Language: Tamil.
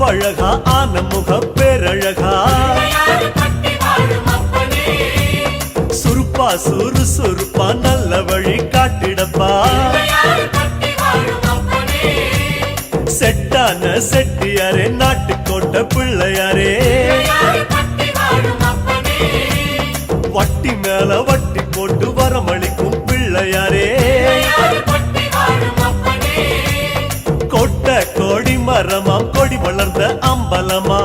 அவ்வழகா ஆன முக பேரழகா சுருப்பா சுறுசுறுப்பா நல்ல வழி காட்டிடப்பா செட்டான செட்டியாரே நாட்டுக்கோட்ட பிள்ளையாரே வட்டி மேல வட்டி போட்டு வரமளிக்கும் பிள்ளையாரே கொட்ட கோடி மரமாம் கொடி வளர்ந்த அம்பலமா